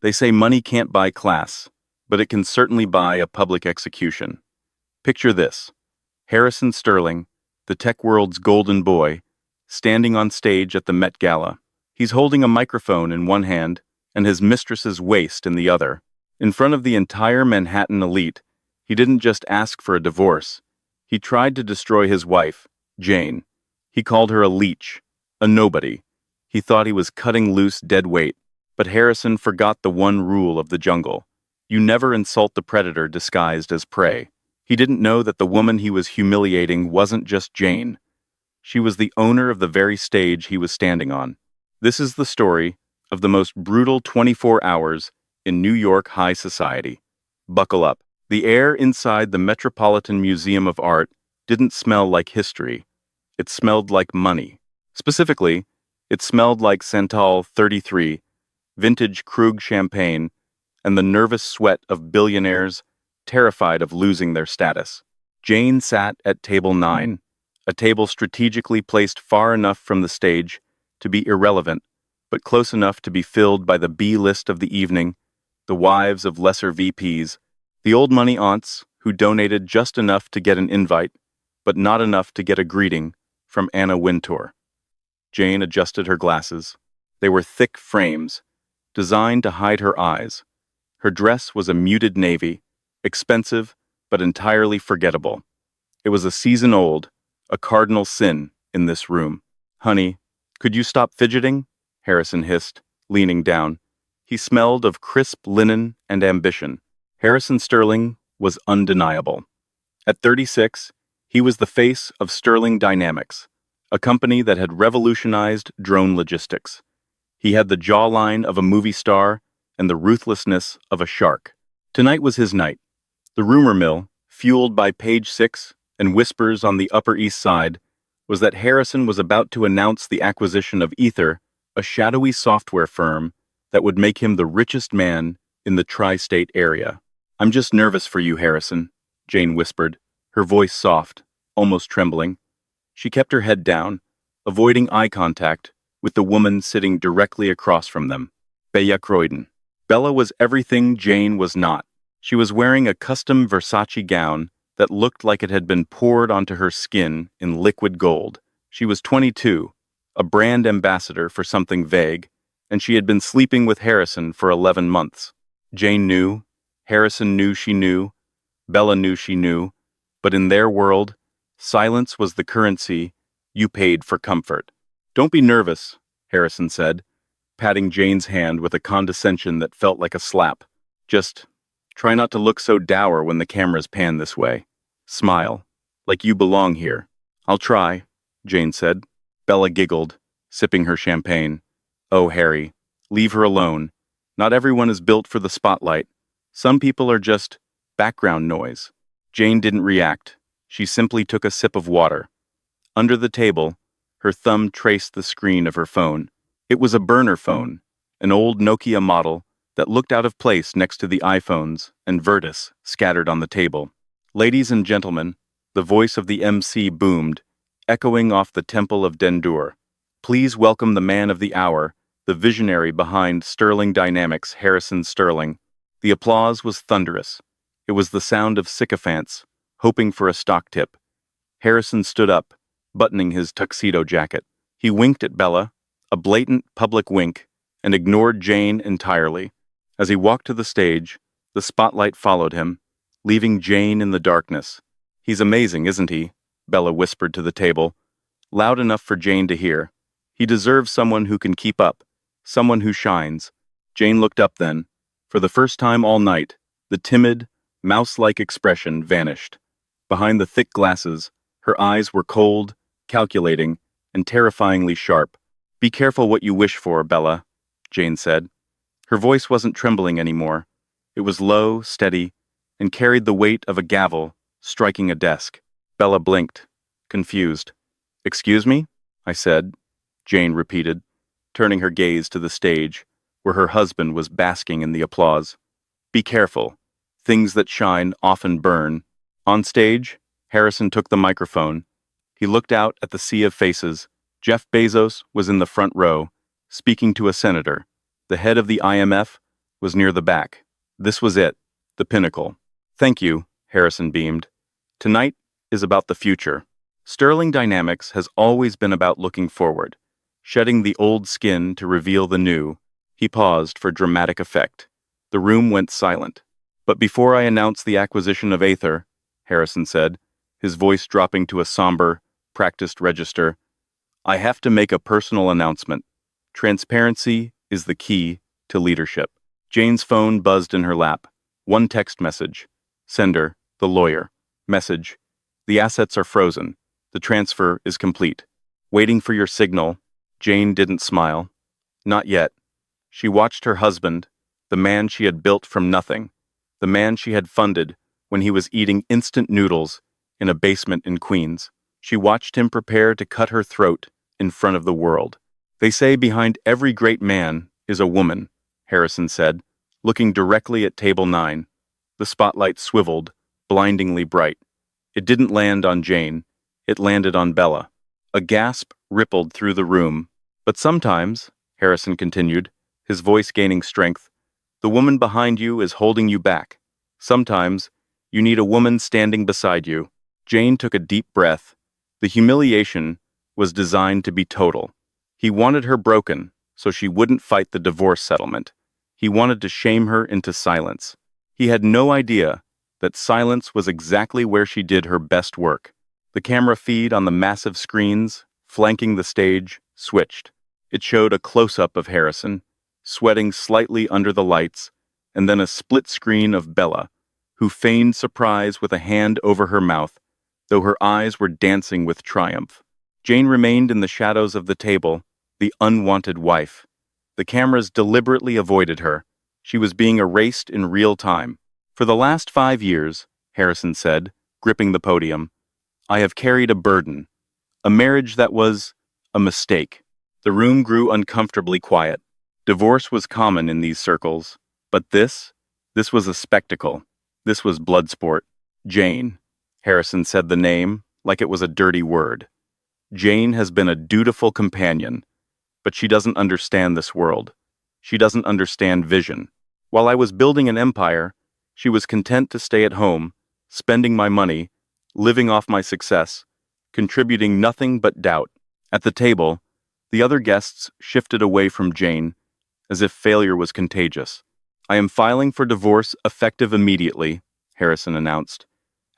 They say money can't buy class, but it can certainly buy a public execution. Picture this: Harrison Sterling, the tech world's golden boy, standing on stage at the Met Gala. He's holding a microphone in one hand and his mistress's waist in the other. In front of the entire Manhattan elite, he didn't just ask for a divorce. He tried to destroy his wife, Jane. He called her a leech, a nobody. He thought he was cutting loose dead weight. But Harrison forgot the one rule of the jungle. You never insult the predator disguised as prey. He didn't know that the woman he was humiliating wasn't just Jane. She was the owner of the very stage he was standing on. This is the story of the most brutal 24 hours in New York high society. Buckle up. The air inside the Metropolitan Museum of Art didn't smell like history. It smelled like money. Specifically, it smelled like Santal 33, vintage Krug champagne, and the nervous sweat of billionaires terrified of losing their status. Jane sat at table 9, a table strategically placed far enough from the stage to be irrelevant, but close enough to be filled by the B-list of the evening, the wives of lesser VPs, the old money aunts who donated just enough to get an invite, but not enough to get a greeting from Anna Wintour. Jane adjusted her glasses. They were thick frames, designed to hide her eyes. Her dress was a muted navy, expensive but entirely forgettable. It was a season old, a cardinal sin in this room. "Honey, could you stop fidgeting?" Harrison hissed, leaning down. He smelled of crisp linen and ambition. Harrison Sterling was undeniable. At 36, he was the face of Sterling Dynamics, a company that had revolutionized drone logistics. He had the jawline of a movie star and the ruthlessness of a shark. Tonight was his night. The rumor mill, fueled by Page Six and whispers on the Upper East Side, was that Harrison was about to announce the acquisition of Ether, a shadowy software firm that would make him the richest man in the tri-state area. "I'm just nervous for you, Harrison," Jane whispered, her voice soft, almost trembling. She kept her head down, avoiding eye contact with the woman sitting directly across from them, Bella Croydon. Bella was everything Jane was not. She was wearing a custom Versace gown that looked like it had been poured onto her skin in liquid gold. She was 22, a brand ambassador for something vague, and she had been sleeping with Harrison for 11 months. Jane knew, Harrison knew she knew, Bella knew she knew, but in their world, silence was the currency you paid for comfort. "Don't be nervous," Harrison said, patting Jane's hand with a condescension that felt like a slap. "Just try not to look so dour when the cameras pan this way. Smile, like you belong here." "I'll try," Jane said. Bella giggled, sipping her champagne. "Oh, Harry, leave her alone. Not everyone is built for the spotlight. Some people are just background noise." Jane didn't react. She simply took a sip of water. Under the table, her thumb traced the screen of her phone. It was a burner phone, an old Nokia model that looked out of place next to the iPhones and Virtus scattered on the table. "Ladies and gentlemen," the voice of the MC boomed, echoing off the Temple of Dendur. "Please welcome the man of the hour, the visionary behind Sterling Dynamics, Harrison Sterling." The applause was thunderous. It was the sound of sycophants, hoping for a stock tip. Harrison stood up, buttoning his tuxedo jacket. He winked at Bella, a blatant public wink, and ignored Jane entirely. As he walked to the stage, the spotlight followed him, leaving Jane in the darkness. "He's amazing, isn't he?" Bella whispered to the table, loud enough for Jane to hear. "He deserves someone who can keep up, someone who shines." Jane looked up then. For the first time all night, the timid, mouse-like expression vanished. Behind the thick glasses, her eyes were cold, calculating, and terrifyingly sharp. "Be careful what you wish for, Bella," Jane said. Her voice wasn't trembling anymore. It was low, steady, and carried the weight of a gavel striking a desk. Bella blinked, confused. "Excuse me?" I said, Jane repeated, turning her gaze to the stage, where her husband was basking in the applause. "Be careful. Things that shine often burn." On stage, Harrison took the microphone. He looked out at the sea of faces. Jeff Bezos was in the front row, speaking to a senator. The head of the IMF was near the back. This was it, the pinnacle. Thank you, Harrison beamed. Tonight is about the future. Sterling Dynamics has always been about looking forward, shedding the old skin to reveal the new. He paused for dramatic effect. The room went silent. But before I announce the acquisition of Aether, Harrison said, his voice dropping to a somber, practiced register, I have to make a personal announcement. Transparency is the key to leadership. Jane's phone buzzed in her lap. One text message. Sender, the lawyer. Message. The assets are frozen. The transfer is complete. Waiting for your signal. Jane didn't smile. Not yet. She watched her husband, the man she had built from nothing, the man she had funded when he was eating instant noodles in a basement in Queens. She watched him prepare to cut her throat in front of the world. They say behind every great man is a woman, Harrison said, looking directly at table 9. The spotlight swiveled, blindingly bright. It didn't land on Jane. It landed on Bella. A gasp rippled through the room. But sometimes, Harrison continued, his voice gaining strength, the woman behind you is holding you back. Sometimes, you need a woman standing beside you. Jane took a deep breath. The humiliation was designed to be total. He wanted her broken, so she wouldn't fight the divorce settlement. He wanted to shame her into silence. He had no idea that silence was exactly where she did her best work. The camera feed on the massive screens, flanking the stage, switched. It showed a close-up of Harrison, sweating slightly under the lights, and then a split screen of Bella, who feigned surprise with a hand over her mouth, though her eyes were dancing with triumph. Jane remained in the shadows of the table, the unwanted wife. The cameras deliberately avoided her. She was being erased in real time. For the last 5 years, Harrison said, gripping the podium, I have carried a burden, a marriage that was a mistake. The room grew uncomfortably quiet. Divorce was common in these circles, but this was a spectacle. This was blood sport. Jane. Harrison said the name like it was a dirty word. Jane has been a dutiful companion, but she doesn't understand this world. She doesn't understand vision. While I was building an empire, she was content to stay at home, spending my money, living off my success, contributing nothing but doubt. At the table, the other guests shifted away from Jane, as if failure was contagious. I am filing for divorce effective immediately, Harrison announced,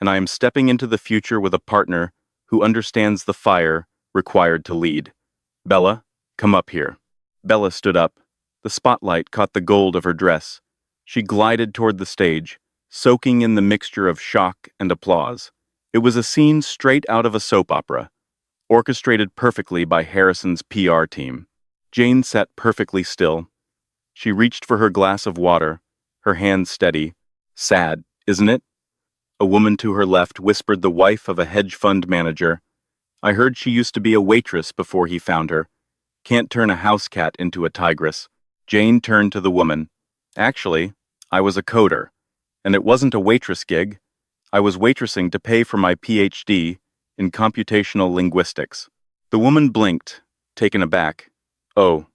and I am stepping into the future with a partner who understands the fire required to lead. Bella, come up here. Bella stood up. The spotlight caught the gold of her dress. She glided toward the stage, soaking in the mixture of shock and applause. It was a scene straight out of a soap opera, orchestrated perfectly by Harrison's PR team. Jane sat perfectly still. She reached for her glass of water, her hands steady. Sad, isn't it? A woman to her left whispered the wife of a hedge fund manager. I heard she used to be a waitress before he found her. Can't turn a house cat into a tigress. Jane turned to the woman. Actually, I was a coder, and it wasn't a waitress gig. I was waitressing to pay for my PhD in computational linguistics. The woman blinked, taken aback. Oh,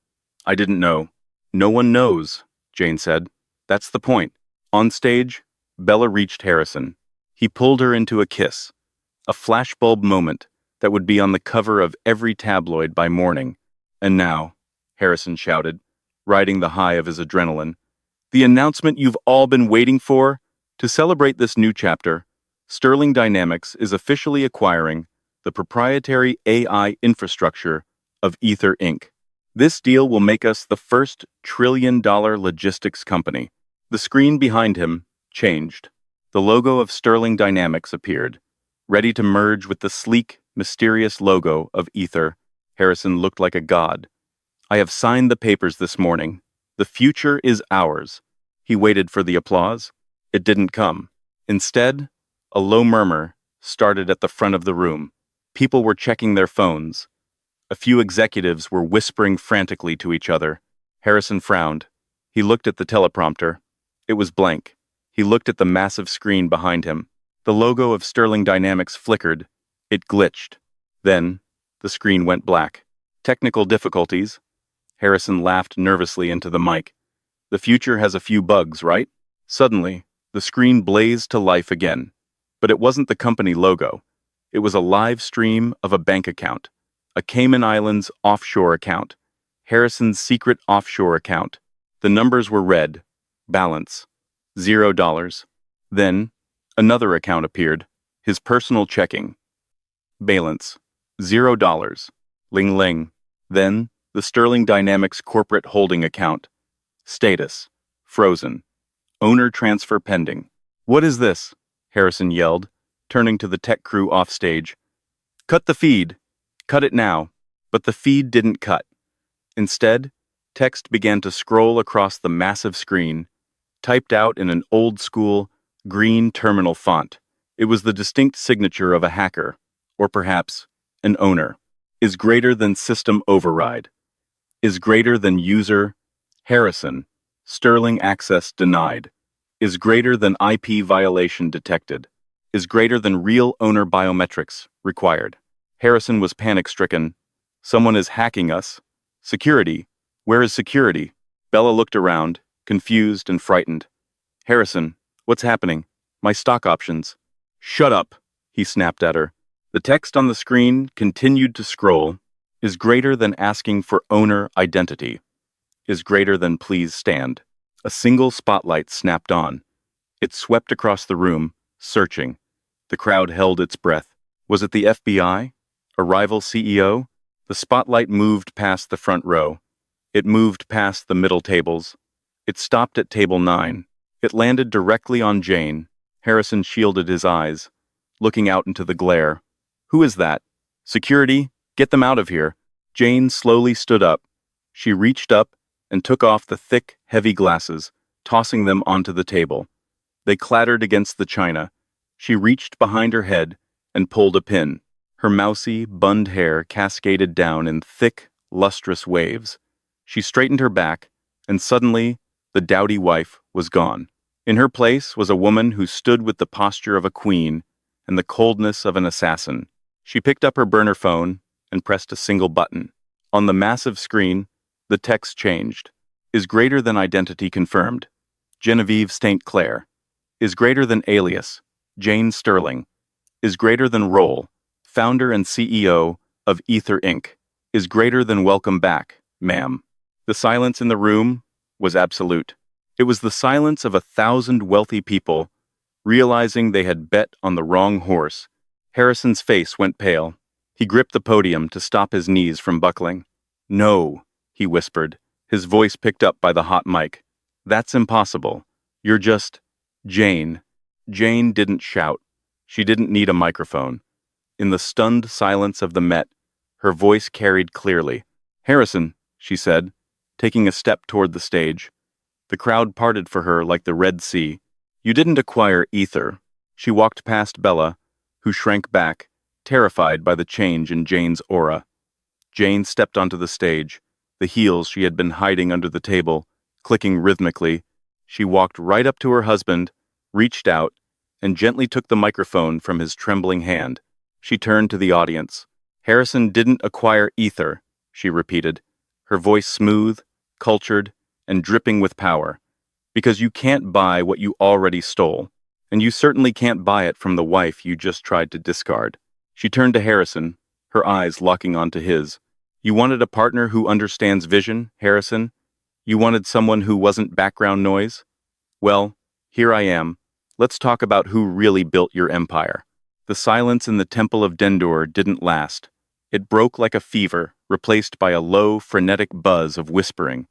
I didn't know. No one knows, Jane said. That's the point. On stage, Bella reached Harrison. He pulled her into a kiss, a flashbulb moment that would be on the cover of every tabloid by morning. And now, Harrison shouted, riding the high of his adrenaline, the announcement you've all been waiting for? To celebrate this new chapter, Sterling Dynamics is officially acquiring the proprietary AI infrastructure of Aether Inc. This deal will make us the first trillion-dollar logistics company. The screen behind him changed. The logo of Sterling Dynamics appeared, ready to merge with the sleek, mysterious logo of Aether. Harrison looked like a god. I have signed the papers this morning. The future is ours. He waited for the applause. It didn't come. Instead, a low murmur started at the front of the room. People were checking their phones. A few executives were whispering frantically to each other. Harrison frowned. He looked at the teleprompter. It was blank. He looked at the massive screen behind him. The logo of Sterling Dynamics flickered. It glitched. Then, the screen went black. Technical difficulties. Harrison laughed nervously into the mic. The future has a few bugs, right? Suddenly, the screen blazed to life again. But it wasn't the company logo. It was a live stream of a bank account. A Cayman Islands offshore account. Harrison's secret offshore account. The numbers were red. Balance. $0. Then, another account appeared. His personal checking. Balance. $0. Ling ling. Then, the Sterling Dynamics corporate holding account. Status. Frozen. Owner transfer pending. What is this? Harrison yelled, turning to the tech crew offstage. Cut the feed. Cut it now. But the feed didn't cut. Instead, text began to scroll across the massive screen, typed out in an old-school, green terminal font. It was the distinct signature of a hacker, or perhaps an owner. Is greater than system override. Is greater than user. Harrison. Sterling access denied. Is greater than IP violation detected. Is greater than real owner biometrics required. Harrison was panic-stricken. Someone is hacking us. Security. Where is security? Bella looked around, confused and frightened. Harrison, what's happening? My stock options. Shut up, he snapped at her. The text on the screen continued to scroll. Is greater than asking for owner identity. Is greater than please stand. A single spotlight snapped on. It swept across the room, searching. The crowd held its breath. Was it the FBI? A rival CEO? The spotlight moved past the front row. It moved past the middle tables. It stopped at table 9. It landed directly on Jane. Harrison shielded his eyes, looking out into the glare. Who is that? Security? Get them out of here. Jane slowly stood up. She reached up and took off the thick, heavy glasses, tossing them onto the table. They clattered against the china. She reached behind her head and pulled a pin. Her mousy, bunned hair cascaded down in thick, lustrous waves. She straightened her back, and suddenly, the dowdy wife was gone. In her place was a woman who stood with the posture of a queen and the coldness of an assassin. She picked up her burner phone and pressed a single button. On the massive screen, the text changed. Is greater than identity confirmed. Genevieve St. Clair. Is greater than alias. Jane Sterling. Is greater than role. Founder and CEO of Ether Inc. Is greater than welcome back, ma'am. The silence in the room was absolute. It was the silence of 1,000 wealthy people realizing they had bet on the wrong horse. Harrison's face went pale. He gripped the podium to stop his knees from buckling. No, he whispered, his voice picked up by the hot mic. That's impossible. You're just... Jane. Jane didn't shout. She didn't need a microphone. In the stunned silence of the Met, her voice carried clearly. Harrison, she said, taking a step toward the stage. The crowd parted for her like the Red Sea. You didn't acquire ether. She walked past Bella, who shrank back, terrified by the change in Jane's aura. Jane stepped onto the stage, the heels she had been hiding under the table, clicking rhythmically. She walked right up to her husband, reached out, and gently took the microphone from his trembling hand. She turned to the audience. Harrison didn't acquire ether, she repeated, her voice smooth, cultured, and dripping with power. Because you can't buy what you already stole, and you certainly can't buy it from the wife you just tried to discard. She turned to Harrison, her eyes locking onto his. You wanted a partner who understands vision, Harrison? You wanted someone who wasn't background noise? Well, here I am. Let's talk about who really built your empire. The silence in the Temple of Dendur didn't last. It broke like a fever, replaced by a low, frenetic buzz of whispering.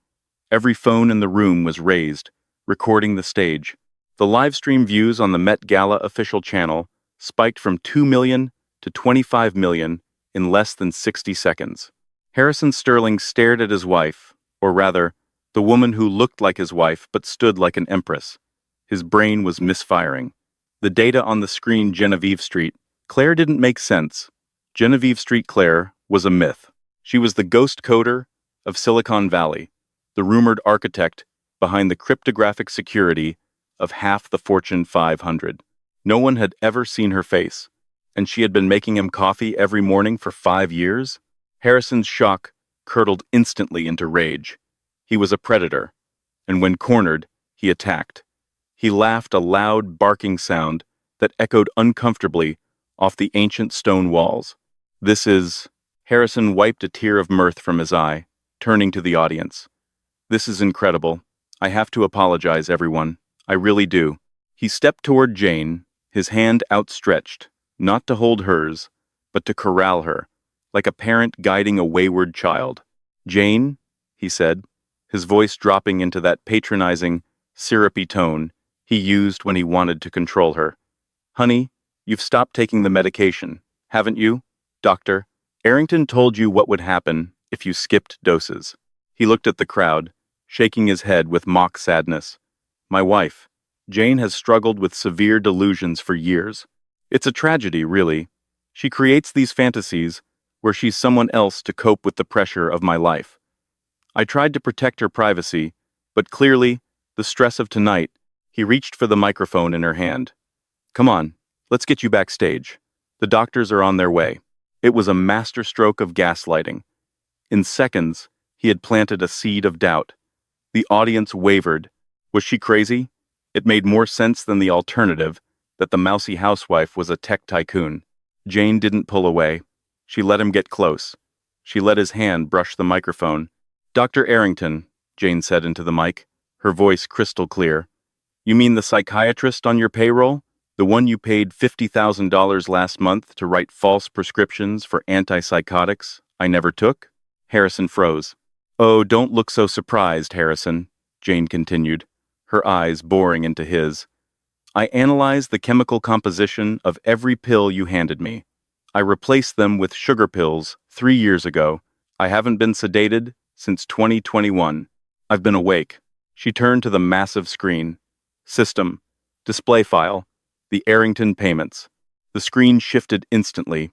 Every phone in the room was raised, recording the stage. The live-stream views on the Met Gala official channel spiked from 2 million to 25 million in less than 60 seconds. Harrison Sterling stared at his wife, or rather, the woman who looked like his wife but stood like an empress. His brain was misfiring. The data on the screen Genevieve Street, Claire didn't make sense. Genevieve Street Claire was a myth. She was the ghost coder of Silicon Valley, the rumored architect behind the cryptographic security of half the Fortune 500. No one had ever seen her face, and she had been making him coffee every morning for 5 years? Harrison's shock curdled instantly into rage. He was a predator, and when cornered, he attacked. He laughed a loud, barking sound that echoed uncomfortably off the ancient stone walls. This is... Harrison wiped a tear of mirth from his eye, turning to the audience. This is incredible. I have to apologize, everyone. I really do. He stepped toward Jane, his hand outstretched, not to hold hers, but to corral her, like a parent guiding a wayward child. Jane, he said, his voice dropping into that patronizing, syrupy tone he used when he wanted to control her. Honey, you've stopped taking the medication, haven't you? Doctor, Arrington told you what would happen if you skipped doses. He looked at the crowd, shaking his head with mock sadness. My wife, Jane, has struggled with severe delusions for years. It's a tragedy, really. She creates these fantasies where she's someone else to cope with the pressure of my life. I tried to protect her privacy, but clearly, the stress of tonight, he reached for the microphone in her hand. Come on, let's get you backstage. The doctors are on their way. It was a masterstroke of gaslighting. In seconds, he had planted a seed of doubt. The audience wavered. Was she crazy? It made more sense than the alternative, that the mousy housewife was a tech tycoon. Jane didn't pull away. She let him get close. She let his hand brush the microphone. Dr. Arrington, Jane said into the mic, her voice crystal clear. You mean the psychiatrist on your payroll? The one you paid $50,000 last month to write false prescriptions for antipsychotics I never took? Harrison froze. Oh, don't look so surprised, Harrison, Jane continued, her eyes boring into his. I analyzed the chemical composition of every pill you handed me. I replaced them with sugar pills 3 years ago. I haven't been sedated since 2021. I've been awake. She turned to the massive screen. System. Display file. The Arrington payments. The screen shifted instantly.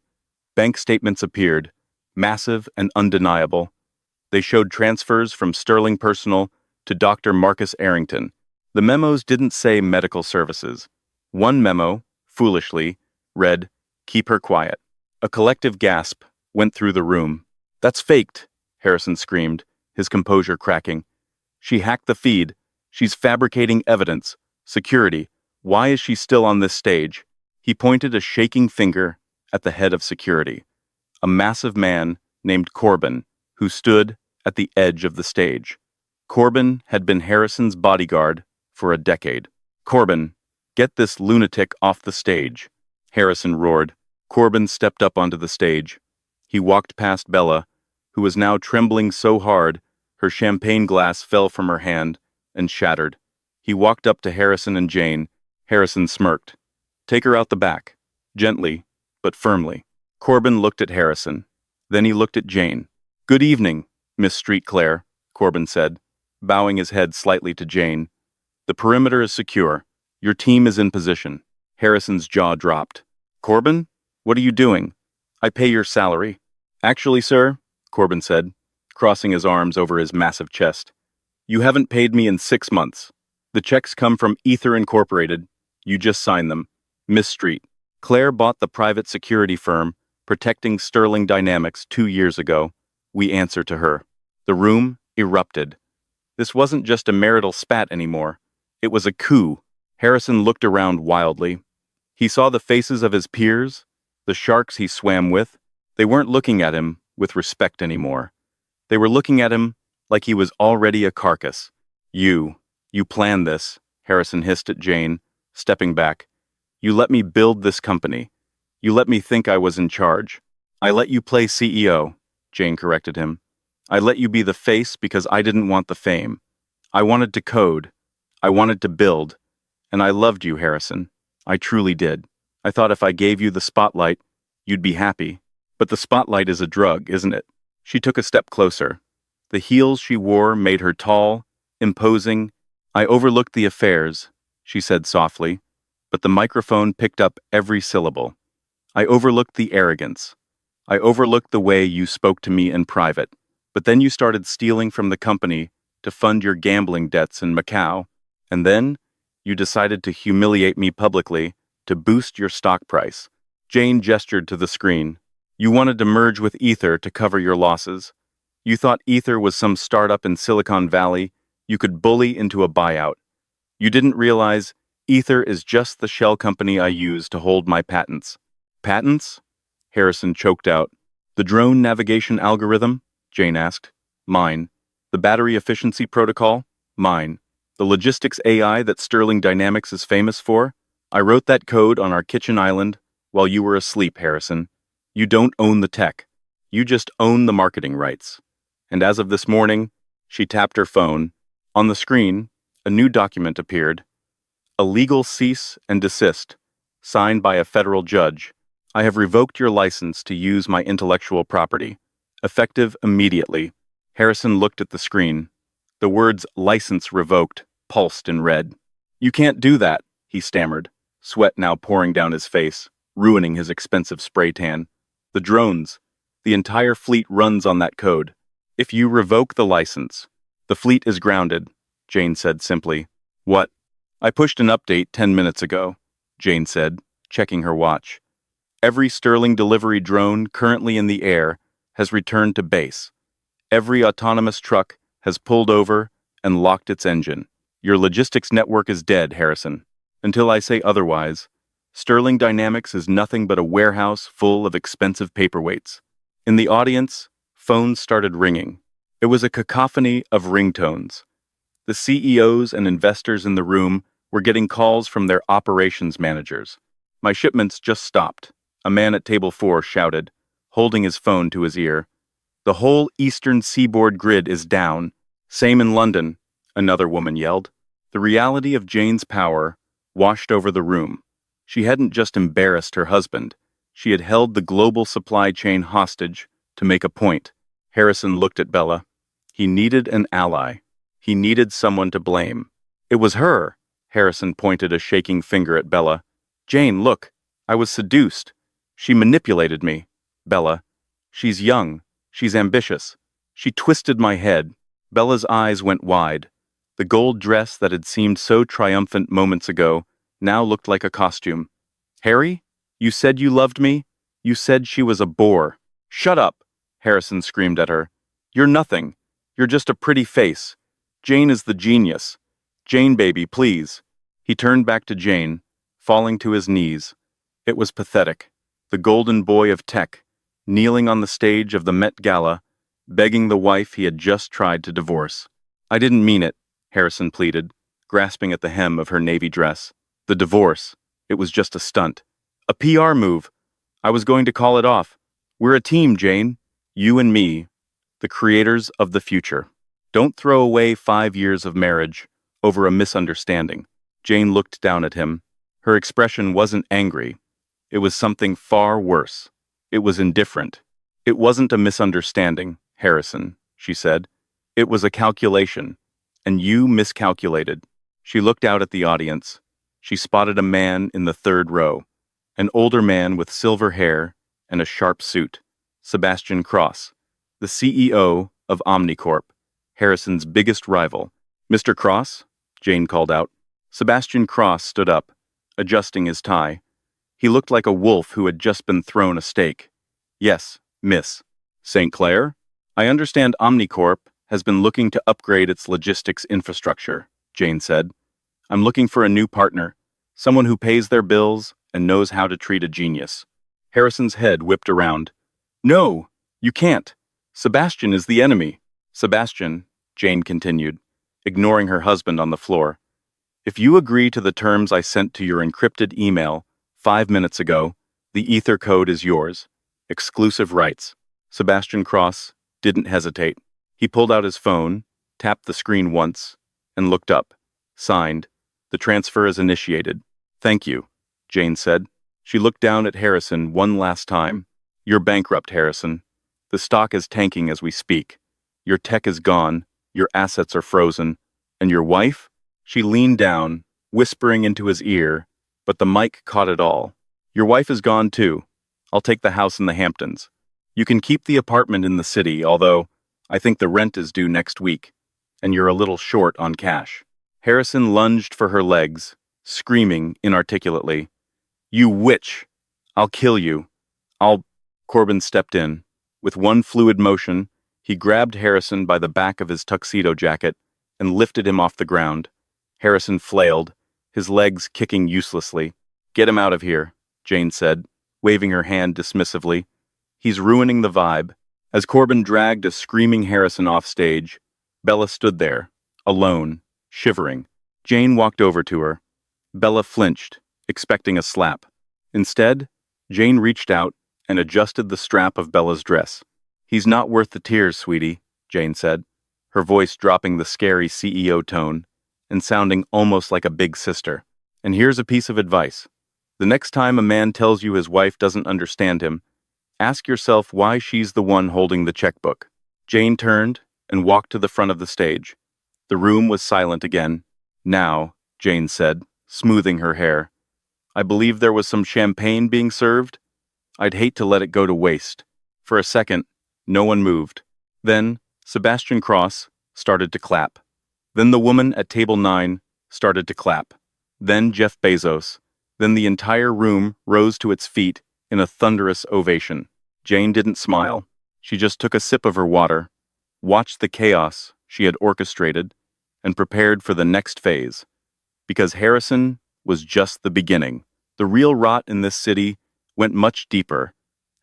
Bank statements appeared, massive and undeniable. They showed transfers from Sterling Personal to Dr. Marcus Arrington. The memos didn't say medical services. One memo, foolishly, read, Keep her quiet. A collective gasp went through the room. That's faked, Harrison screamed, his composure cracking. She hacked the feed. She's fabricating evidence. Security. Why is she still on this stage? He pointed a shaking finger at the head of security, a massive man named Corbin, who stood at the edge of the stage. Corbin had been Harrison's bodyguard for a decade. Corbin, get this lunatic off the stage, Harrison roared. Corbin stepped up onto the stage. He walked past Bella, who was now trembling so hard her champagne glass fell from her hand and shattered. He walked up to Harrison and Jane. Harrison smirked. Take her out the back. Gently, but firmly. Corbin looked at Harrison. Then he looked at Jane. Good evening, Miss Street Claire, Corbin said, bowing his head slightly to Jane. The perimeter is secure. Your team is in position. Harrison's jaw dropped. Corbin? What are you doing? I pay your salary. Actually, sir, Corbin said, crossing his arms over his massive chest. You haven't paid me in 6 months. The checks come from Ether Incorporated. You just signed them. Miss Street. Claire bought the private security firm protecting Sterling Dynamics 2 years ago. We answer to her. The room erupted. This wasn't just a marital spat anymore. It was a coup. Harrison looked around wildly. He saw the faces of his peers, the sharks he swam with. They weren't looking at him with respect anymore. They were looking at him like he was already a carcass. You planned this, Harrison hissed at Jane, stepping back. You let me build this company. You let me think I was in charge. I let you play CEO, Jane corrected him. I let you be the face because I didn't want the fame. I wanted to code. I wanted to build. And I loved you, Harrison. I truly did. I thought if I gave you the spotlight, you'd be happy. But the spotlight is a drug, isn't it? She took a step closer. The heels she wore made her tall, imposing. I overlooked the affairs, she said softly, but the microphone picked up every syllable. I overlooked the arrogance. I overlooked the way you spoke to me in private. But then you started stealing from the company to fund your gambling debts in Macau, and then you decided to humiliate me publicly to boost your stock price. Jane gestured to the screen. You wanted to merge with Ether to cover your losses. You thought Ether was some startup in Silicon Valley You could bully into a buyout. You didn't realize Ether is just the shell company I use to hold my patents. Patents? Harrison choked out. The drone navigation algorithm? Jane asked. Mine. The battery efficiency protocol? Mine. The logistics AI that Sterling Dynamics is famous for? I wrote that code on our kitchen island while you were asleep, Harrison. You don't own the tech. You just own the marketing rights. And as of this morning, she tapped her phone. On the screen, a new document appeared. A legal cease and desist, signed by a federal judge. I have revoked your license to use my intellectual property. Effective immediately. Harrison looked at the screen. The words license revoked pulsed in red. You can't do that, he stammered, sweat now pouring down his face, ruining his expensive spray tan. The drones. The entire fleet runs on that code. If you revoke the license, the fleet is grounded, Jane said simply. What? I pushed an update 10 minutes ago, Jane said, checking her watch. Every Sterling delivery drone currently in the air has returned to base. Every autonomous truck has pulled over and locked its engine. Your logistics network is dead, Harrison. Until I say otherwise, Sterling Dynamics is nothing but a warehouse full of expensive paperweights. In the audience, phones started ringing. It was a cacophony of ringtones. The CEOs and investors in the room were getting calls from their operations managers. My shipments just stopped, a man at table 4 shouted, holding his phone to his ear. The whole eastern seaboard grid is down. Same in London, another woman yelled. The reality of Jane's power washed over the room. She hadn't just embarrassed her husband. She had held the global supply chain hostage to make a point. Harrison looked at Bella. He needed an ally. He needed someone to blame. It was her. Harrison pointed a shaking finger at Bella. Jane, look. I was seduced. She manipulated me. Bella. She's young. She's ambitious. She twisted my head. Bella's eyes went wide. The gold dress that had seemed so triumphant moments ago now looked like a costume. Harry? You said you loved me? You said she was a bore. Shut up, Harrison screamed at her. You're nothing. You're just a pretty face. Jane is the genius. Jane, baby, please. He turned back to Jane, falling to his knees. It was pathetic. The golden boy of tech, kneeling on the stage of the Met Gala, begging the wife he had just tried to divorce. I didn't mean it, Harrison pleaded, grasping at the hem of her navy dress. The divorce. It was just a stunt. A PR move. I was going to call it off. We're a team, Jane. You and me. The creators of the future. Don't throw away 5 years of marriage over a misunderstanding. Jane looked down at him. Her expression wasn't angry. It was something far worse. It was indifferent. It wasn't a misunderstanding, Harrison, she said. It was a calculation. And you miscalculated. She looked out at the audience. She spotted a man in the 3rd row. An older man with silver hair and a sharp suit. Sebastian Cross, the CEO of Omnicorp, Harrison's biggest rival. Mr. Cross? Jane called out. Sebastian Cross stood up, adjusting his tie. He looked like a wolf who had just been thrown a steak. Yes, miss. St. Clair? I understand Omnicorp has been looking to upgrade its logistics infrastructure, Jane said. I'm looking for a new partner, someone who pays their bills and knows how to treat a genius. Harrison's head whipped around. No, you can't. Sebastian is the enemy. Sebastian, Jane continued, ignoring her husband on the floor. If you agree to the terms I sent to your encrypted email 5 minutes ago, the ether code is yours. Exclusive rights. Sebastian Cross didn't hesitate. He pulled out his phone, tapped the screen once, and looked up. Signed. The transfer is initiated. Thank you, Jane said. She looked down at Harrison one last time. You're bankrupt, Harrison. The stock is tanking as we speak. Your tech is gone, your assets are frozen. And your wife? She leaned down, whispering into his ear, but the mic caught it all. Your wife is gone too. I'll take the house in the Hamptons. You can keep the apartment in the city, although I think the rent is due next week, and you're a little short on cash. Harrison lunged for her legs, screaming inarticulately. You witch! I'll kill you. Corbin stepped in. With one fluid motion, he grabbed Harrison by the back of his tuxedo jacket and lifted him off the ground. Harrison flailed, his legs kicking uselessly. "Get him out of here," Jane said, waving her hand dismissively. "He's ruining the vibe." As Corbin dragged a screaming Harrison off stage, Bella stood there, alone, shivering. Jane walked over to her. Bella flinched, expecting a slap. Instead, Jane reached out and adjusted the strap of Bella's dress. "He's not worth the tears, sweetie," Jane said, her voice dropping the scary CEO tone and sounding almost like a big sister. "And here's a piece of advice. The next time a man tells you his wife doesn't understand him, ask yourself why she's the one holding the checkbook." Jane turned and walked to the front of the stage. The room was silent again. "Now," Jane said, smoothing her hair, "I believe there was some champagne being served. I'd hate to let it go to waste." For a second, no one moved. Then, Sebastian Cross started to clap. Then the woman at table 9 started to clap. Then Jeff Bezos. Then the entire room rose to its feet in a thunderous ovation. Jane didn't smile. She just took a sip of her water, watched the chaos she had orchestrated, and prepared for the next phase. Because Harrison was just the beginning. The real rot in this city went much deeper,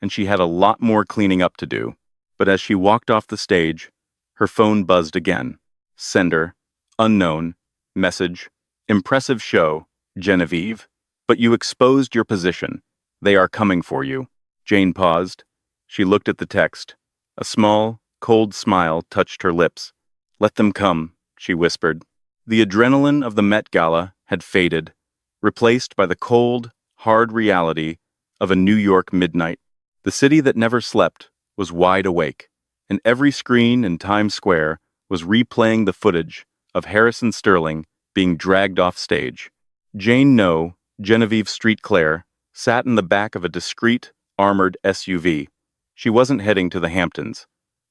and she had a lot more cleaning up to do. But as she walked off the stage, her phone buzzed again. Sender, unknown, message, impressive show, Genevieve. But you exposed your position. They are coming for you. Jane paused. She looked at the text. A small, cold smile touched her lips. "Let them come," she whispered. The adrenaline of the Met Gala had faded, replaced by the cold, hard reality of a New York midnight. The city that never slept was wide awake, and every screen in Times Square was replaying the footage of Harrison Sterling being dragged off stage. Jane No, Genevieve Street Claire, sat in the back of a discreet, armored SUV. She wasn't heading to the Hamptons.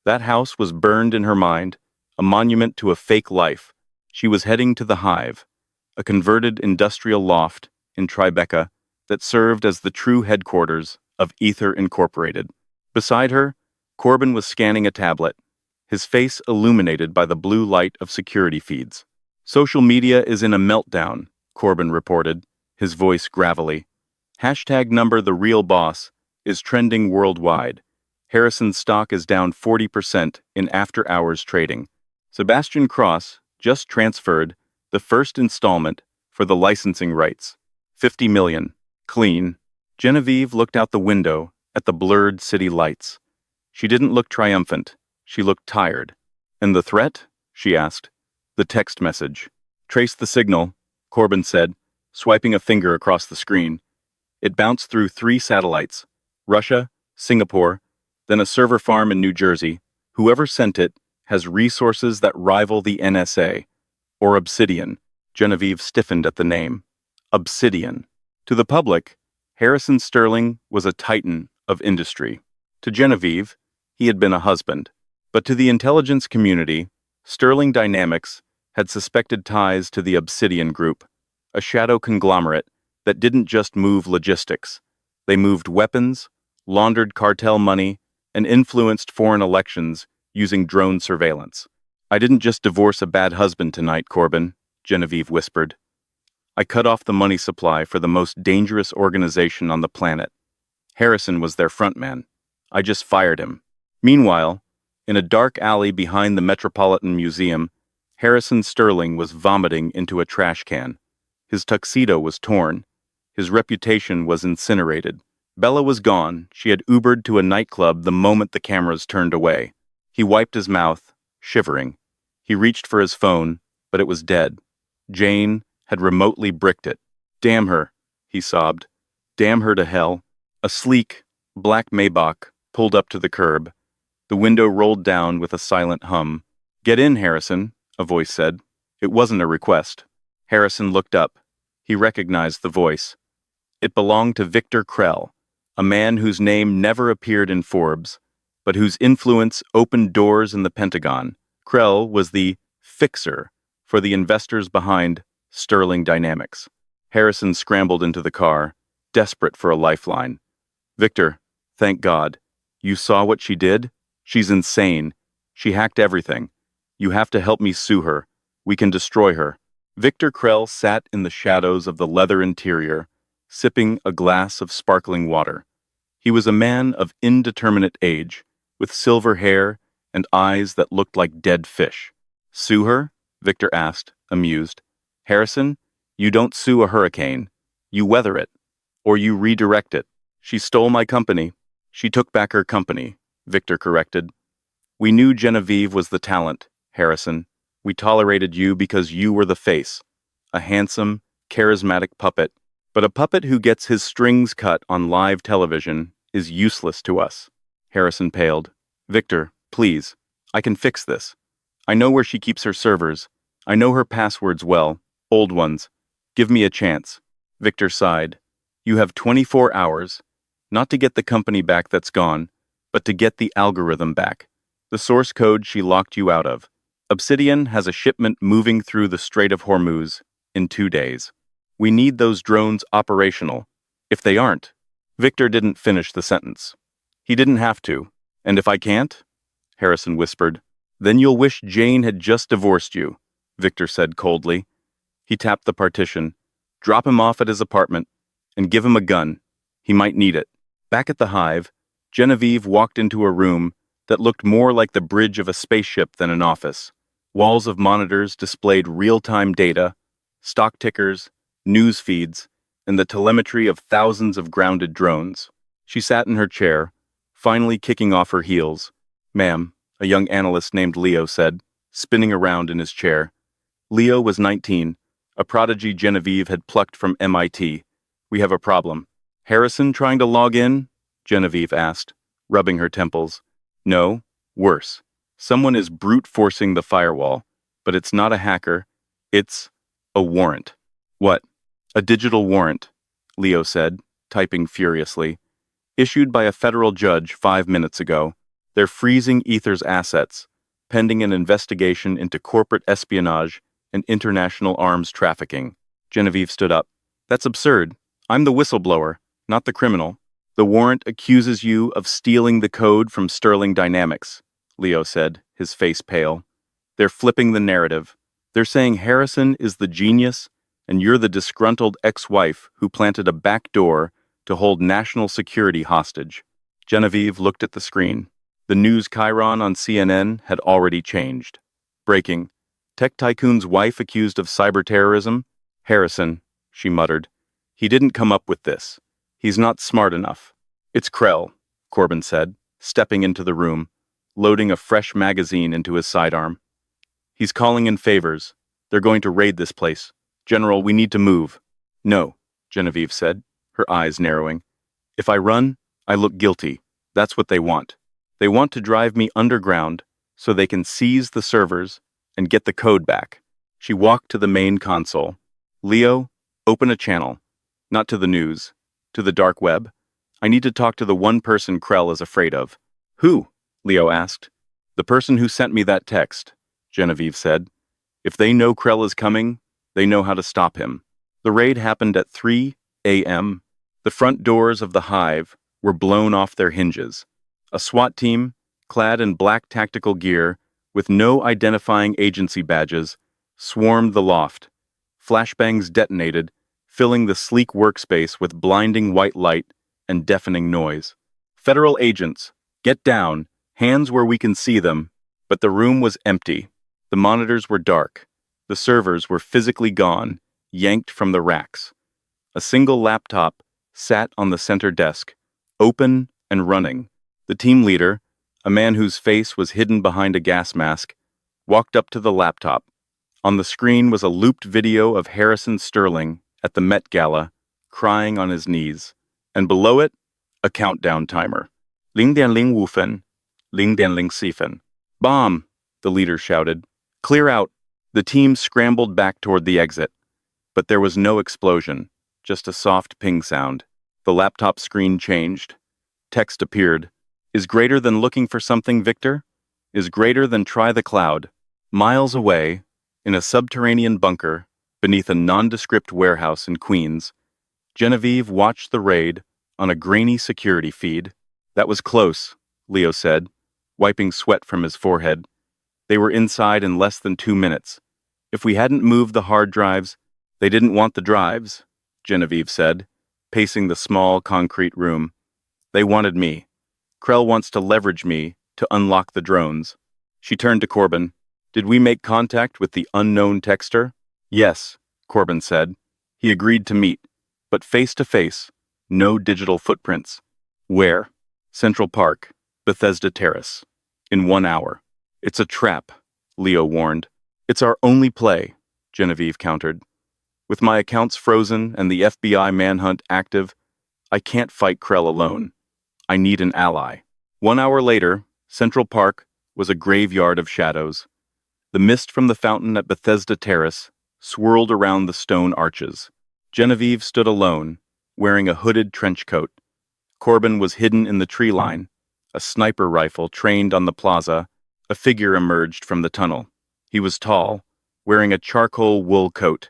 That house was burned in her mind, a monument to a fake life. She was heading to the Hive, a converted industrial loft in Tribeca that served as the true headquarters of Ether Incorporated. Beside her, Corbin was scanning a tablet, his face illuminated by the blue light of security feeds. "Social media is in a meltdown," Corbin reported, his voice gravelly. #number the real boss is trending worldwide. Harrison's stock is down 40% in after-hours trading. Sebastian Cross just transferred the first installment for the licensing rights. 50 million. Clean. Genevieve looked out the window at the blurred city lights. She didn't look triumphant. She looked tired. "And the threat?" she asked. "The text message." "Trace the signal," Corbin said, swiping a finger across the screen. It bounced through 3 satellites, Russia, Singapore, then a server farm in New Jersey. Whoever sent it has resources that rival the NSA. Or Obsidian. Genevieve stiffened at the name. Obsidian. To the public, Harrison Sterling was a titan of industry. To Genevieve, he had been a husband. But to the intelligence community, Sterling Dynamics had suspected ties to the Obsidian Group, a shadow conglomerate that didn't just move logistics. They moved weapons, laundered cartel money, and influenced foreign elections using drone surveillance. "I didn't just divorce a bad husband tonight, Corbin," Genevieve whispered. "I cut off the money supply for the most dangerous organization on the planet. Harrison was their frontman. I just fired him." Meanwhile, in a dark alley behind the Metropolitan Museum, Harrison Sterling was vomiting into a trash can. His tuxedo was torn. His reputation was incinerated. Bella was gone. She had Ubered to a nightclub the moment the cameras turned away. He wiped his mouth, shivering. He reached for his phone, but it was dead. Jane had remotely bricked it. "Damn her," he sobbed. "Damn her to hell." A sleek, black Maybach pulled up to the curb. The window rolled down with a silent hum. "Get in, Harrison," a voice said. It wasn't a request. Harrison looked up. He recognized the voice. It belonged to Victor Krell, a man whose name never appeared in Forbes, but whose influence opened doors in the Pentagon. Krell was the fixer for the investors behind Sterling Dynamics. Harrison scrambled into the car, desperate for a lifeline. "Victor, thank God. You saw what she did? She's insane. She hacked everything. You have to help me sue her. We can destroy her. Victor Krell sat in the shadows of the leather interior, sipping a glass of sparkling water. He was a man of indeterminate age, with silver hair and eyes that looked like dead fish. Sue her? Victor asked, amused. Harrison, you don't sue a hurricane. You weather it. Or you redirect it. She stole my company. She took back her company, Victor corrected. We knew Genevieve was the talent, Harrison. We tolerated you because you were the face. A handsome, charismatic puppet. But a puppet who gets his strings cut on live television is useless to us. Harrison paled. Victor, please. I can fix this. I know where she keeps her servers. I know her passwords well. Old ones. Give me a chance. Victor sighed. You have 24 hours. Not to get the company back that's gone, but to get the algorithm back. The source code she locked you out of. Obsidian has a shipment moving through the Strait of Hormuz in 2 days. We need those drones operational. If they aren't, Victor didn't finish the sentence. He didn't have to. And if I can't? Harrison whispered. Then you'll wish Jane had just divorced you, Victor said coldly. He tapped the partition. Drop him off at his apartment and give him a gun. He might need it. Back at the hive, Genevieve walked into a room that looked more like the bridge of a spaceship than an office. Walls of monitors displayed real-time data, stock tickers, news feeds, and the telemetry of thousands of grounded drones. She sat in her chair, finally kicking off her heels. Ma'am, a young analyst named Leo said, spinning around in his chair. Leo was 19, a prodigy Genevieve had plucked from MIT. We have a problem. Harrison trying to log in? Genevieve asked, rubbing her temples. No, worse. Someone is brute forcing the firewall, but it's not a hacker. It's a warrant. What? A digital warrant, Leo said, typing furiously. Issued by a federal judge 5 minutes ago. They're freezing Ether's assets, pending an investigation into corporate espionage and international arms trafficking. Genevieve stood up. That's absurd. I'm the whistleblower, not the criminal. The warrant accuses you of stealing the code from Sterling Dynamics, Leo said, his face pale. They're flipping the narrative. They're saying Harrison is the genius and you're the disgruntled ex-wife who planted a back door to hold national security hostage. Genevieve looked at the screen. The news chyron on CNN had already changed. Breaking. Tech tycoon's wife accused of cyber terrorism? Harrison, she muttered. He didn't come up with this. He's not smart enough. It's Krell, Corbin said, stepping into the room, loading a fresh magazine into his sidearm. He's calling in favors. They're going to raid this place. General, we need to move. No, Genevieve said, her eyes narrowing. If I run, I look guilty. That's what they want. They want to drive me underground so they can seize the servers and get the code back. She walked to the main console. Leo, open a channel. Not to the news. To the dark web. I need to talk to the one person Krell is afraid of. Who? Leo asked. The person who sent me that text, Genevieve said. If they know Krell is coming, they know how to stop him. The raid happened at 3 a.m. The front doors of the hive were blown off their hinges. A SWAT team, clad in black tactical gear, with no identifying agency badges, swarmed the loft. Flashbangs detonated, filling the sleek workspace with blinding white light and deafening noise. Federal agents, get down, hands where we can see them. But the room was empty. The monitors were dark. The servers were physically gone, yanked from the racks. A single laptop sat on the center desk, open and running. The team leader, a man whose face was hidden behind a gas mask, walked up to the laptop. On the screen was a looped video of Harrison Sterling at the Met Gala, crying on his knees. And below it, a countdown timer. 0.05, 0.07. Bomb, the leader shouted. Clear out. The team scrambled back toward the exit. But there was no explosion, just a soft ping sound. The laptop screen changed. Text appeared. Is greater than looking for something, Victor? Is greater than try the cloud. Miles away, in a subterranean bunker, beneath a nondescript warehouse in Queens, Genevieve watched the raid on a grainy security feed. That was close, Leo said, wiping sweat from his forehead. They were inside in less than 2 minutes. If we hadn't moved the hard drives, they didn't want the drives, Genevieve said, pacing the small concrete room. They wanted me. Krell wants to leverage me to unlock the drones. She turned to Corbin. Did we make contact with the unknown texter? Yes, Corbin said. He agreed to meet, but face to face, no digital footprints. Where? Central Park, Bethesda Terrace. In 1 hour. It's a trap, Leo warned. It's our only play, Genevieve countered. With my accounts frozen and the FBI manhunt active, I can't fight Krell alone. I need an ally. 1 hour later, Central Park was a graveyard of shadows. The mist from the fountain at Bethesda Terrace swirled around the stone arches. Genevieve stood alone, wearing a hooded trench coat. Corbin was hidden in the tree line. A sniper rifle trained on the plaza. A figure emerged from the tunnel. He was tall, wearing a charcoal wool coat.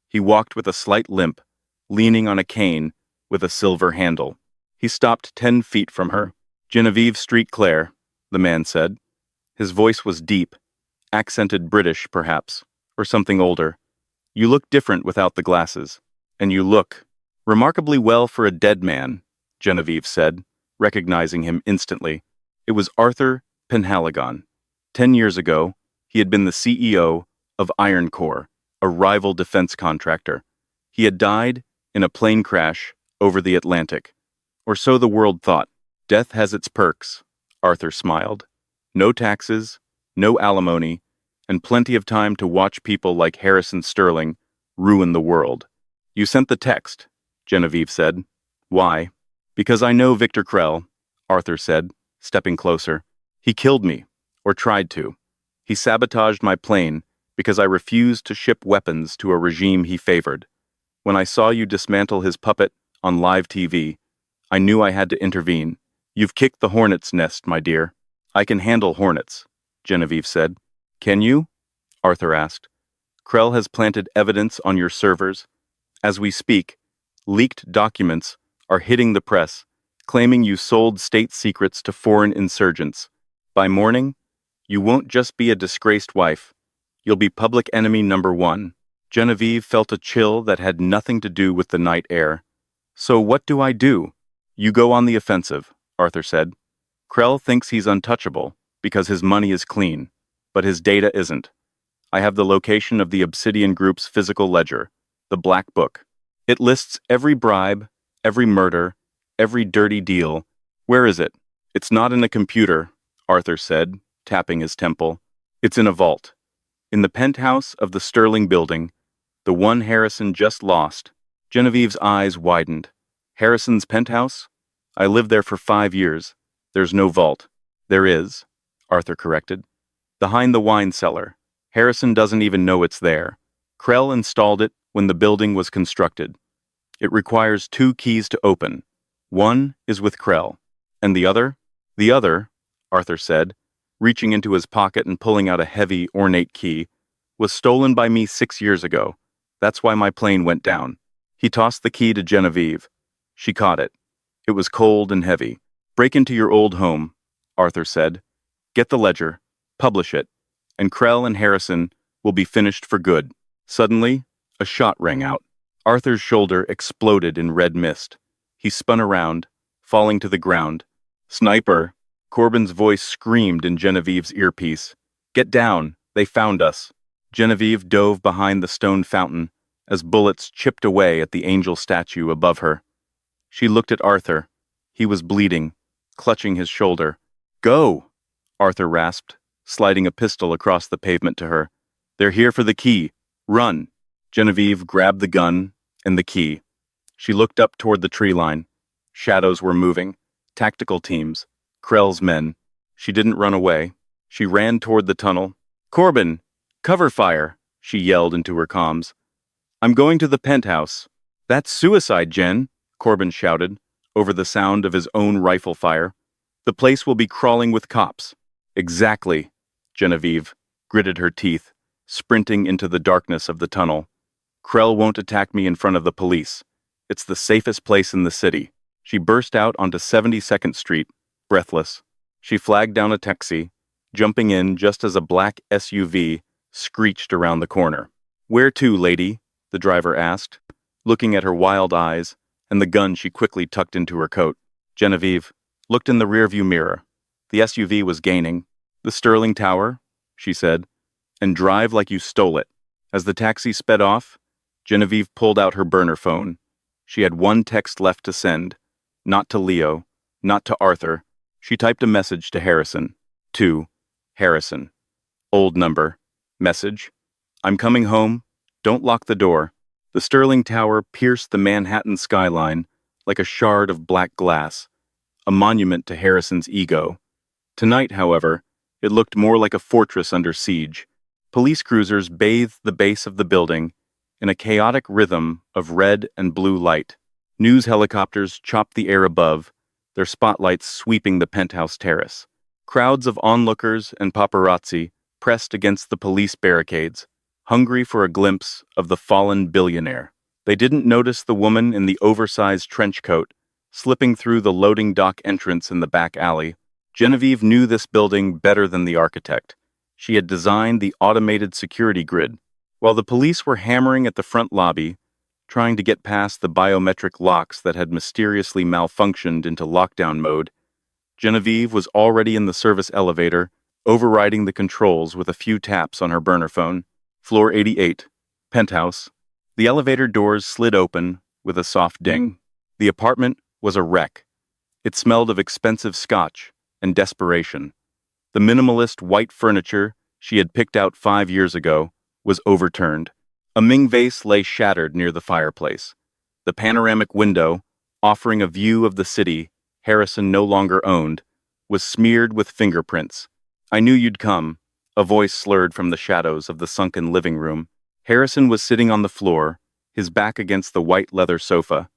He walked with a slight limp, leaning on a cane with a silver handle. He stopped 10 feet from her. Genevieve Street Clare, the man said. His voice was deep, accented British, perhaps, or something older. You look different without the glasses. And you look remarkably well for a dead man, Genevieve said, recognizing him instantly. It was Arthur Penhaligon. 10 years ago, he had been the CEO of Iron Corps, a rival defense contractor. He had died in a plane crash over the Atlantic. Or so the world thought. Death has its perks, Arthur smiled. No taxes, no alimony, and plenty of time to watch people like Harrison Sterling ruin the world. You sent the text, Genevieve said. Why? Because I know Victor Krell, Arthur said, stepping closer. He killed me, or tried to. He sabotaged my plane because I refused to ship weapons to a regime he favored. When I saw you dismantle his puppet on live TV, I knew I had to intervene. You've kicked the hornet's nest, my dear. I can handle hornets, Genevieve said. Can you? Arthur asked. Krell has planted evidence on your servers. As we speak, leaked documents are hitting the press, claiming you sold state secrets to foreign insurgents. By morning, you won't just be a disgraced wife. You'll be public enemy number 1. Genevieve felt a chill that had nothing to do with the night air. So what do I do? You go on the offensive, Arthur said. Krell thinks he's untouchable because his money is clean, but his data isn't. I have the location of the Obsidian Group's physical ledger, the Black Book. It lists every bribe, every murder, every dirty deal. Where is it? It's not in a computer, Arthur said, tapping his temple. It's in a vault. In the penthouse of the Sterling building, the one Harrison just lost. Genevieve's eyes widened. Harrison's penthouse? I lived there for 5 years. There's no vault. There is, Arthur corrected. Behind the wine cellar. Harrison doesn't even know it's there. Krell installed it when the building was constructed. It requires 2 keys to open. One is with Krell. And the other? The other, Arthur said, reaching into his pocket and pulling out a heavy, ornate key, was stolen by me 6 years ago. That's why my plane went down. He tossed the key to Genevieve. She caught it. It was cold and heavy. Break into your old home, Arthur said. Get the ledger, publish it, and Krell and Harrison will be finished for good. Suddenly, a shot rang out. Arthur's shoulder exploded in red mist. He spun around, falling to the ground. Sniper! Corbin's voice screamed in Genevieve's earpiece. Get down! They found us! Genevieve dove behind the stone fountain as bullets chipped away at the angel statue above her. She looked at Arthur. He was bleeding, clutching his shoulder. Go! Arthur rasped, sliding a pistol across the pavement to her. They're here for the key. Run! Genevieve grabbed the gun and the key. She looked up toward the tree line. Shadows were moving. Tactical teams. Krell's men. She didn't run away. She ran toward the tunnel. Corbin! Cover fire! She yelled into her comms. I'm going to the penthouse. That's suicide, Jen, Corbin shouted, over the sound of his own rifle fire. The place will be crawling with cops. Exactly, Genevieve gritted her teeth, sprinting into the darkness of the tunnel. Krell won't attack me in front of the police. It's the safest place in the city. She burst out onto 72nd Street, breathless. She flagged down a taxi, jumping in just as a black SUV screeched around the corner. "Where to, lady?" the driver asked, looking at her wild eyes and the gun she quickly tucked into her coat. Genevieve looked in the rearview mirror. The SUV was gaining. "The Sterling Tower," she said, "and drive like you stole it." As the taxi sped off, Genevieve pulled out her burner phone. She had one text left to send. Not to Leo, not to Arthur. She typed a message to Harrison. To Harrison. Old number. Message. "I'm coming home. Don't lock the door." The Sterling Tower pierced the Manhattan skyline like a shard of black glass, a monument to Harrison's ego. Tonight, however, it looked more like a fortress under siege. Police cruisers bathed the base of the building in a chaotic rhythm of red and blue light. News helicopters chopped the air above, their spotlights sweeping the penthouse terrace. Crowds of onlookers and paparazzi pressed against the police barricades, hungry for a glimpse of the fallen billionaire. They didn't notice the woman in the oversized trench coat, slipping through the loading dock entrance in the back alley. Genevieve knew this building better than the architect. She had designed the automated security grid. While the police were hammering at the front lobby, trying to get past the biometric locks that had mysteriously malfunctioned into lockdown mode, Genevieve was already in the service elevator, overriding the controls with a few taps on her burner phone. Floor 88, penthouse. The elevator doors slid open with a soft ding. The apartment was a wreck. It smelled of expensive scotch and desperation. The minimalist white furniture she had picked out 5 years ago was overturned. A Ming vase lay shattered near the fireplace. The panoramic window, offering a view of the city Harrison no longer owned, was smeared with fingerprints. "I knew you'd come," a voice slurred from the shadows of the sunken living room. Harrison was sitting on the floor, his back against the white leather sofa.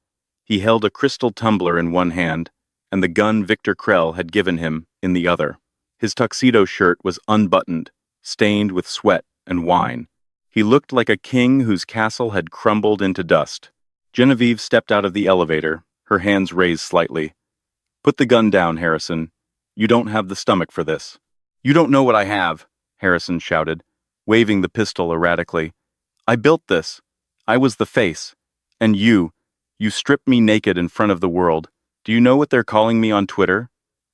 He held a crystal tumbler in one hand, and the gun Victor Krell had given him in the other. His tuxedo shirt was unbuttoned, stained with sweat and wine. He looked like a king whose castle had crumbled into dust. Genevieve stepped out of the elevator, her hands raised slightly. "Put the gun down, Harrison. You don't have the stomach for this." "You don't know what I have," Harrison shouted, waving the pistol erratically. "I built this. I was the face. And you stripped me naked in front of the world. Do you know what they're calling me on Twitter?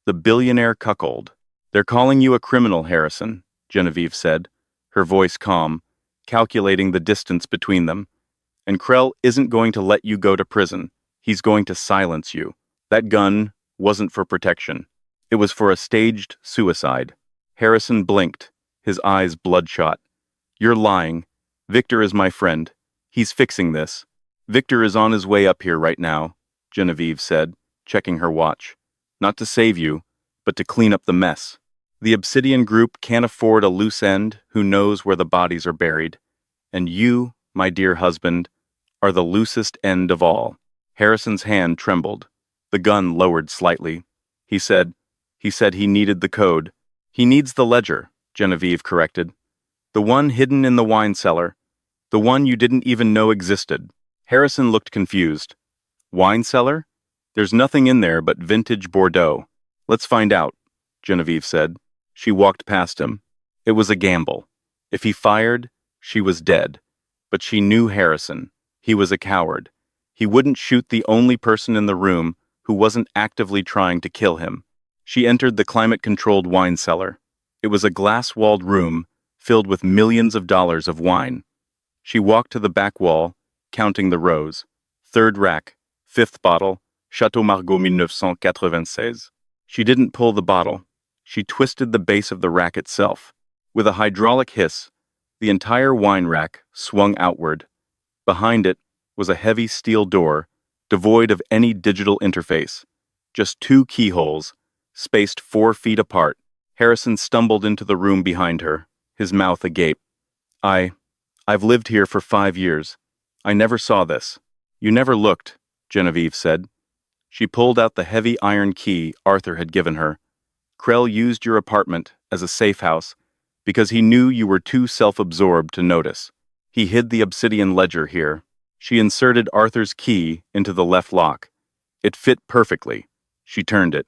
The billionaire cuckold." "They're calling you a criminal, Harrison," Genevieve said, her voice calm, calculating the distance between them. "And Krell isn't going to let you go to prison. He's going to silence you. That gun wasn't for protection. It was for a staged suicide." Harrison blinked, his eyes bloodshot. "You're lying. Victor is my friend. He's fixing this." "Victor is on his way up here right now," Genevieve said, checking her watch. "Not to save you, but to clean up the mess. The Obsidian Group can't afford a loose end who knows where the bodies are buried. And you, my dear husband, are the loosest end of all." Harrison's hand trembled. The gun lowered slightly. He said he needed the code. "He needs the ledger," Genevieve corrected. "The one hidden in the wine cellar. The one you didn't even know existed." Harrison looked confused. "Wine cellar? There's nothing in there but vintage Bordeaux." "Let's find out," Genevieve said. She walked past him. It was a gamble. If he fired, she was dead. But she knew Harrison. He was a coward. He wouldn't shoot the only person in the room who wasn't actively trying to kill him. She entered the climate-controlled wine cellar. It was a glass-walled room filled with millions of dollars of wine. She walked to the back wall, counting the rows. Third rack, fifth bottle, Chateau Margaux 1996. She didn't pull the bottle. She twisted the base of the rack itself. With a hydraulic hiss, the entire wine rack swung outward. Behind it was a heavy steel door, devoid of any digital interface. Just 2 keyholes, spaced 4 feet apart. Harrison stumbled into the room behind her, his mouth agape. I've lived here for 5 years. I never saw this." "You never looked," Genevieve said. She pulled out the heavy iron key Arthur had given her. "Krell used your apartment as a safe house because he knew you were too self-absorbed to notice. He hid the obsidian ledger here." She inserted Arthur's key into the left lock. It fit perfectly. She turned it.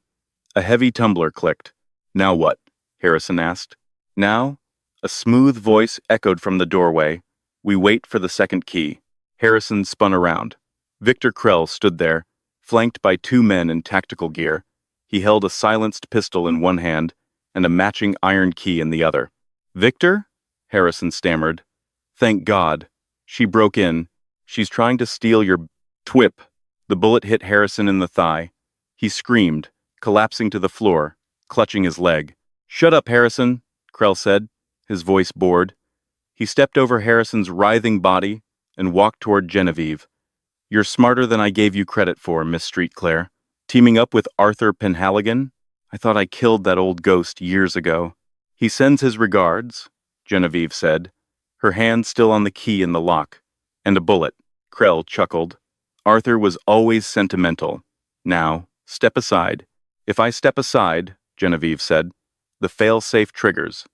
A heavy tumbler clicked. "Now what?" Harrison asked. "Now, A smooth voice echoed from the doorway. We wait for the second key. Harrison spun around. Victor Krell stood there, flanked by two men in tactical gear. He held a silenced pistol in one hand and a matching iron key in the other. Victor? Harrison stammered. Thank God. She broke in. She's trying to steal your twip. The bullet hit Harrison in the thigh. He screamed, collapsing to the floor, clutching his leg. Shut up, Harrison, Krell said, his voice bored. He stepped over Harrison's writhing body and walked toward Genevieve. You're smarter than I gave you credit for, Miss Streetclair. Teaming up with Arthur Penhaligon? I thought I killed that old ghost years ago. He sends his regards, Genevieve said, her hand still on the key in the lock. And a bullet, Krell chuckled. Arthur was always sentimental. Now, step aside. If I step aside, Genevieve said, the fail-safe triggers.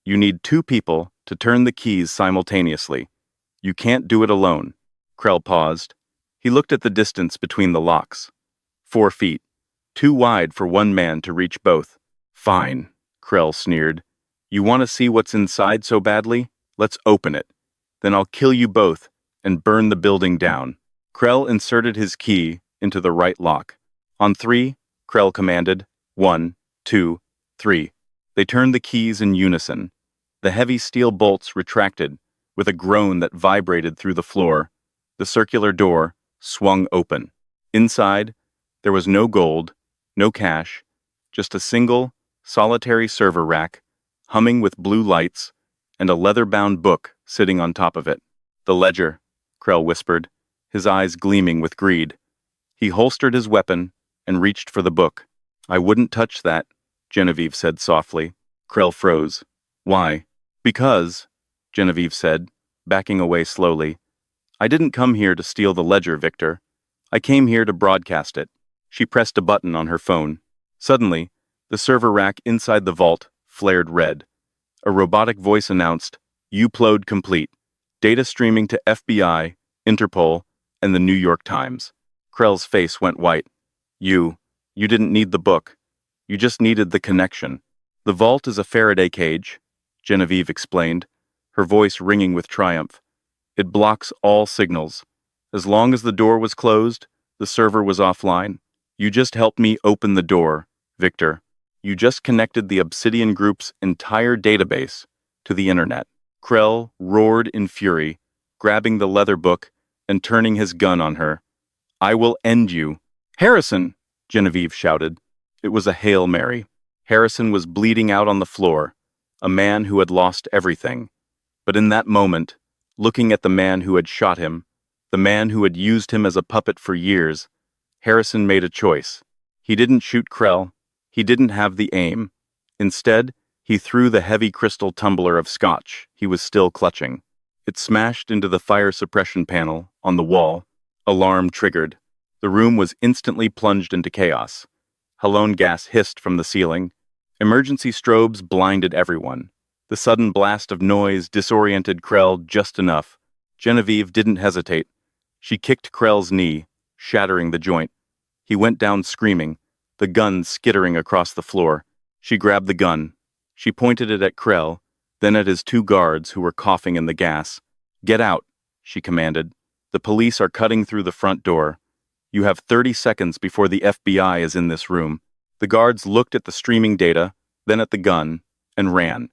You need two people to turn the keys simultaneously. You can't do it alone. Krell paused. He looked at the distance between the locks. 4 feet. Too wide for one man to reach both. Fine, Krell sneered. You want to see what's inside so badly? Let's open it. Then I'll kill you both and burn the building down. Krell inserted his key into the right lock. On 3, Krell commanded. 1, 2, 3. They turned the keys in unison. The heavy steel bolts retracted with a groan that vibrated through the floor. The circular door swung open. Inside, there was no gold, no cash, just a single, solitary server rack, humming with blue lights, and a leather-bound book sitting on top of it. The ledger, Krell whispered, his eyes gleaming with greed. He holstered his weapon and reached for the book. I wouldn't touch that, Genevieve said softly. Krell froze. Why? Because, Genevieve said, backing away slowly. I didn't come here to steal the ledger, Victor. I came here to broadcast it. She pressed a button on her phone. Suddenly, the server rack inside the vault flared red. A robotic voice announced, Upload complete. Data streaming to FBI, Interpol, and the New York Times. Krell's face went white. You didn't need the book. You just needed the connection. The vault is a Faraday cage, Genevieve explained, her voice ringing with triumph. It blocks all signals. As long as the door was closed, the server was offline. You just helped me open the door, Victor. You just connected the Obsidian Group's entire database to the internet. Krell roared in fury, grabbing the leather book and turning his gun on her. I will end you. Harrison, Genevieve shouted. It was a Hail Mary. Harrison was bleeding out on the floor, a man who had lost everything. But in that moment, looking at the man who had shot him, the man who had used him as a puppet for years, Harrison made a choice. He didn't shoot Krell. He didn't have the aim. Instead, he threw the heavy crystal tumbler of scotch he was still clutching. It smashed into the fire suppression panel on the wall. Alarm triggered. The room was instantly plunged into chaos. Halon gas hissed from the ceiling. Emergency strobes blinded everyone. The sudden blast of noise disoriented Krell just enough. Genevieve didn't hesitate. She kicked Krell's knee, shattering the joint. He went down screaming, the gun skittering across the floor. She grabbed the gun. She pointed it at Krell, then at his 2 guards who were coughing in the gas. Get out, she commanded. The police are cutting through the front door. You have 30 seconds before the FBI is in this room. The guards looked at the streaming data, then at the gun, and ran.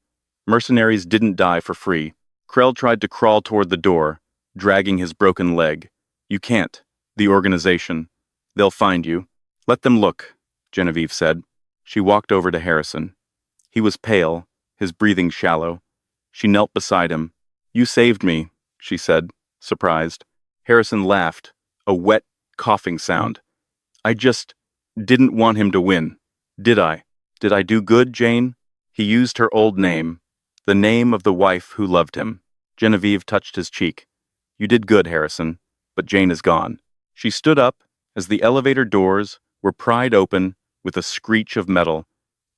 Mercenaries didn't die for free. Krell tried to crawl toward the door, dragging his broken leg. You can't. The organization. They'll find you. Let them look, Genevieve said. She walked over to Harrison. He was pale, his breathing shallow. She knelt beside him. You saved me, she said, surprised. Harrison laughed, a wet, coughing sound. I just didn't want him to win. Did I? Did I do good, Jane? He used her old name, the name of the wife who loved him. Genevieve touched his cheek. You did good, Harrison, but Jane is gone. She stood up as the elevator doors were pried open with a screech of metal.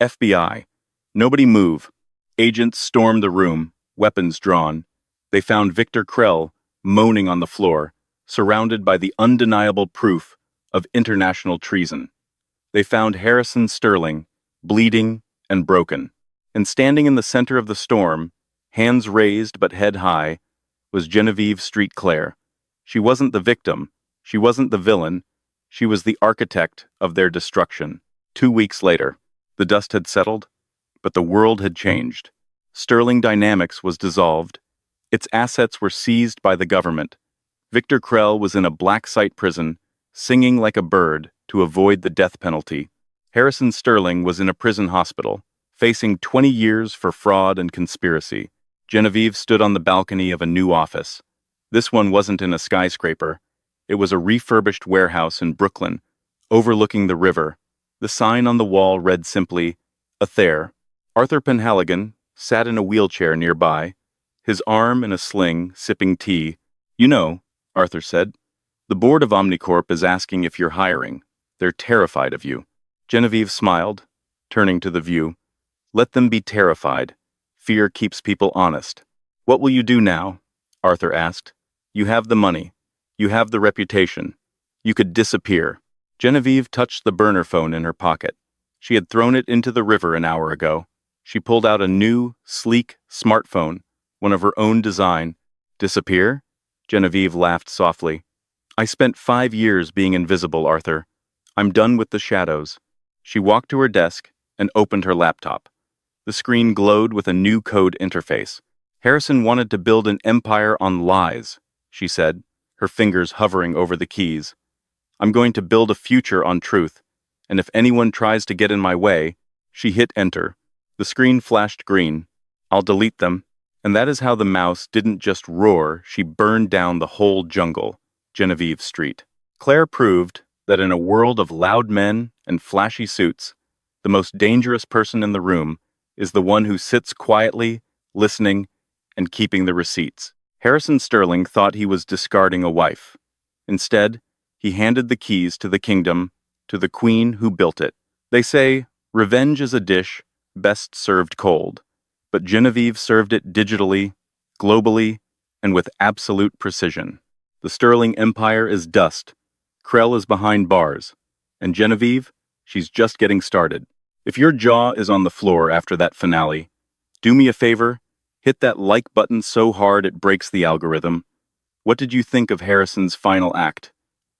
FBI. Nobody move. Agents stormed the room, weapons drawn. They found Victor Krell moaning on the floor, surrounded by the undeniable proof of international treason. They found Harrison Sterling, bleeding and broken. And standing in the center of the storm, hands raised but head high, was Genevieve Street Clare. She wasn't the victim. She wasn't the villain. She was the architect of their destruction. 2 weeks later, the dust had settled, but the world had changed. Sterling Dynamics was dissolved. Its assets were seized by the government. Victor Krell was in a black site prison, singing like a bird to avoid the death penalty. Harrison Sterling was in a prison hospital, facing 20 years for fraud and conspiracy. Genevieve stood on the balcony of a new office. This one wasn't in a skyscraper. It was a refurbished warehouse in Brooklyn, overlooking the river. The sign on the wall read simply, "Athair." Arthur Penhaligon sat in a wheelchair nearby, his arm in a sling, sipping tea. "You know," Arthur said, "the board of Omnicorp is asking if you're hiring. They're terrified of you." Genevieve smiled, turning to the view. "Let them be terrified. Fear keeps people honest." "What will you do now?" Arthur asked. "You have the money. You have the reputation. You could disappear." Genevieve touched the burner phone in her pocket. She had thrown it into the river an hour ago. She pulled out a new, sleek smartphone, one of her own design. "Disappear?" Genevieve laughed softly. "I spent 5 years being invisible, Arthur. I'm done with the shadows." She walked to her desk and opened her laptop. The screen glowed with a new code interface. "Harrison wanted to build an empire on lies," she said, her fingers hovering over the keys. "I'm going to build a future on truth, and if anyone tries to get in my way..." She hit enter. The screen flashed green. "I'll delete them." And that is how the mouse didn't just roar, she burned down the whole jungle, Genevieve Street. Claire proved that in a world of loud men and flashy suits, the most dangerous person in the room is the one who sits quietly, listening, and keeping the receipts. Harrison Sterling thought he was discarding a wife. Instead, he handed the keys to the kingdom to the queen who built it. They say, revenge is a dish best served cold, but Genevieve served it digitally, globally, and with absolute precision. The Sterling Empire is dust. Krell is behind bars. And Genevieve, she's just getting started. If your jaw is on the floor after that finale, do me a favor, hit that like button so hard it breaks the algorithm. What did you think of Harrison's final act?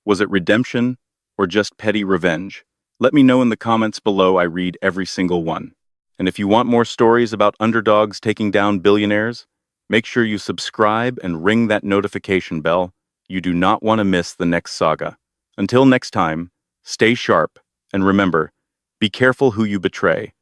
Was it redemption or just petty revenge? Let me know in the comments below. I read every single one. And if you want more stories about underdogs taking down billionaires, make sure you subscribe and ring that notification bell. You do not want to miss the next saga. Until next time, stay sharp and remember, be careful who you betray.